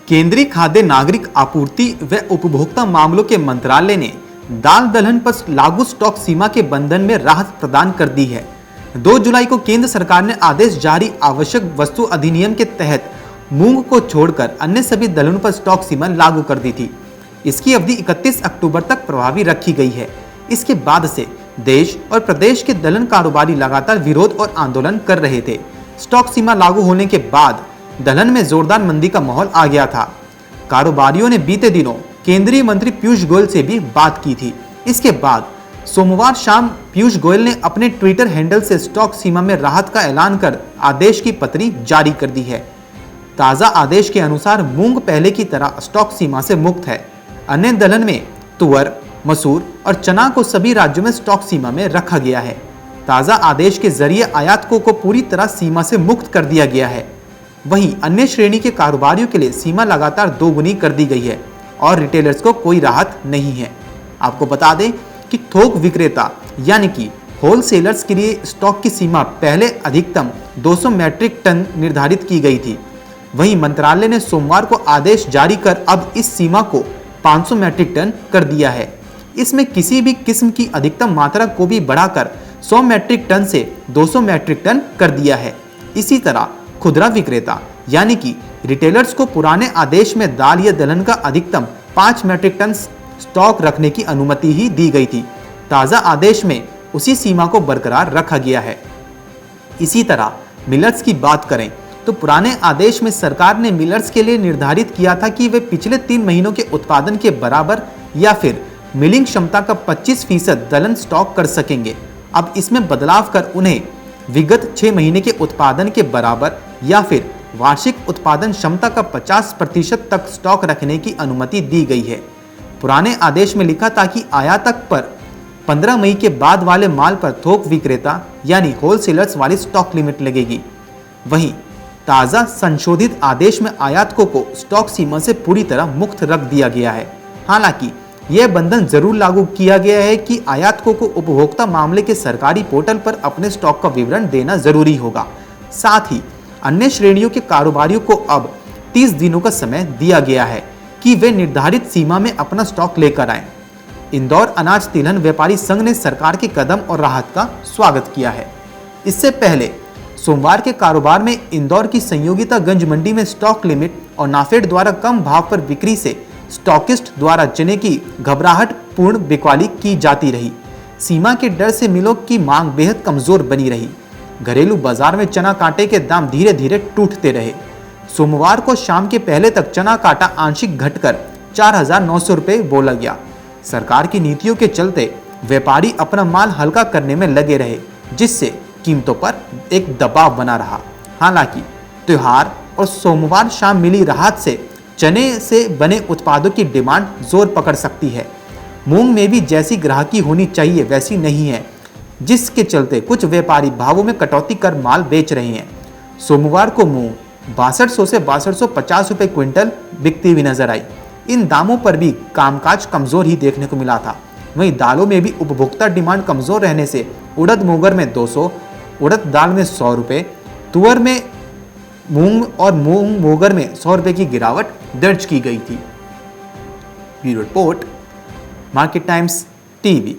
केंद्रीय खाद्य नागरिक आपूर्ति व उपभोक्ता मामलों के मंत्रालय ने दाल दलहन पर लागू स्टॉक सीमा के बंधन में राहत प्रदान कर दी है। 2 जुलाई को केंद्र सरकार ने आदेश जारी आवश्यक वस्तु अधिनियम के तहत मूंग को छोड़कर अन्य सभी दलहनों पर स्टॉक सीमा लागू कर दी थी। इसकी अवधि 31 अक्टूबर तक प्रभावी रखी गई है। इसके बाद से देश और प्रदेश के दलहन कारोबारी लगातार विरोध और आंदोलन कर रहे थे। स्टॉक सीमा लागू होने के बाद दलहन में जोरदार मंदी का माहौल आ गया था। कारोबारियों ने बीते दिनों केंद्रीय मंत्री पीयूष गोयल से भी बात की थी। इसके बाद सोमवार शाम पीयूष गोयल ने अपने ट्विटर हैंडल से स्टॉक सीमा में राहत का ऐलान कर आदेश की पत्री जारी कर दी है। ताजा आदेश के अनुसार मूंग पहले की तरह स्टॉक सीमा से मुक्त है। अन्य दलहन में तुअर, मसूर और चना को सभी राज्यों में स्टॉक सीमा में रखा गया है। ताजा आदेश के जरिए आयातकों को पूरी तरह सीमा से मुक्त कर दिया गया है। वहीं अन्य श्रेणी के कारोबारियों के लिए सीमा लगातार दोगुनी कर दी गई है और रिटेलर्स को कोई राहत नहीं है। आपको बता दें कि थोक विक्रेता यानी कि होलसेलर्स के लिए स्टॉक की सीमा पहले अधिकतम 200 मैट्रिक टन निर्धारित की गई थी। वहीं मंत्रालय ने सोमवार को आदेश जारी कर अब इस सीमा को 500 मैट्रिक टन कर दिया है। इसमें किसी भी किस्म की अधिकतम मात्रा को भी बढ़ाकर 100 मैट्रिक टन से 200 मैट्रिक टन कर दिया है। इसी तरह खुदरा विक्रेता यानी कि रिटेलर्स को पुराने आदेश में दाल या दलहन का अधिकतम 5 मैट्रिक टन स्टॉक रखने की अनुमति ही दी गई थी। ताज़ा आदेश में उसी सीमा को बरकरार रखा गया है। इसी तरह मिलर्स की बात करें तो पुराने आदेश में सरकार ने मिलर्स के लिए निर्धारित किया था कि वे पिछले 3 महीनों के उत्पादन के बराबर या फिर मिलिंग क्षमता का 25% दलहन स्टॉक कर सकेंगे। अब इसमें बदलाव कर उन्हें विगत 6 महीने के उत्पादन के बराबर या फिर वार्षिक उत्पादन क्षमता का 50% तक स्टॉक रखने की अनुमति दी गई है। पुराने आदेश में लिखा था कि आयातक पर 15 मई के बाद वाले माल पर थोक विक्रेता यानी होलसेलर्स वाली स्टॉक लिमिट लगेगी। वहीं ताज़ा संशोधित आदेश में आयातकों को स्टॉक सीमा से पूरी तरह मुक्त रख दिया गया है। हालांकि यह बंधन जरूर लागू किया गया है कि आयातकों को उपभोक्ता मामले के सरकारी पोर्टल पर अपने स्टॉक का विवरण देना जरूरी होगा। साथ ही अन्य श्रेणियों के कारोबारियों को अब 30 दिनों का समय दिया गया है कि वे निर्धारित सीमा में अपना स्टॉक लेकर आएं। इंदौर अनाज तिलहन व्यापारी संघ ने सरकार के कदम और राहत का स्वागत किया है। इससे पहले सोमवार के कारोबार में इंदौर की संयोगिता गंज मंडी में स्टॉक लिमिट और नाफेड द्वारा कम भाव पर बिक्री से स्टॉकिस्ट द्वारा चने की घबराहट पूर्ण बिकवाली की जाती रही। सीमा के डर से मिलों की मांग बेहद कमजोर बनी रही। घरेलू बाजार में चना कांटे के दाम धीरे धीरे टूटते रहे। सोमवार को शाम के पहले तक चना कांटा आंशिक घटकर 4,900 रुपये बोला गया। सरकार की नीतियों के चलते व्यापारी अपना माल हल्का करने में लगे रहे, जिससे कीमतों पर एक दबाव बना रहा। हालांकि त्योहार और सोमवार शाम मिली राहत से चने से बने उत्पादों की डिमांड जोर पकड़ सकती है। मूंग में भी जैसी ग्राहकी होनी चाहिए वैसी नहीं है, जिसके चलते कुछ व्यापारी भावों में कटौती कर माल बेच रहे हैं। सोमवार को मूंग 6200 से 6250 रुपये क्विंटल बिकती हुई नजर आई। इन दामों पर भी कामकाज कमजोर ही देखने को मिला था। वहीं दालों में भी उपभोक्ता डिमांड कमजोर रहने से उड़द मूंगर में 200, उड़द दाल में 100 रुपये, तुअर में मूंग और मूंग मोगर में 100 रुपये की गिरावट दर्ज की गई थी। Bureau report, market times TV.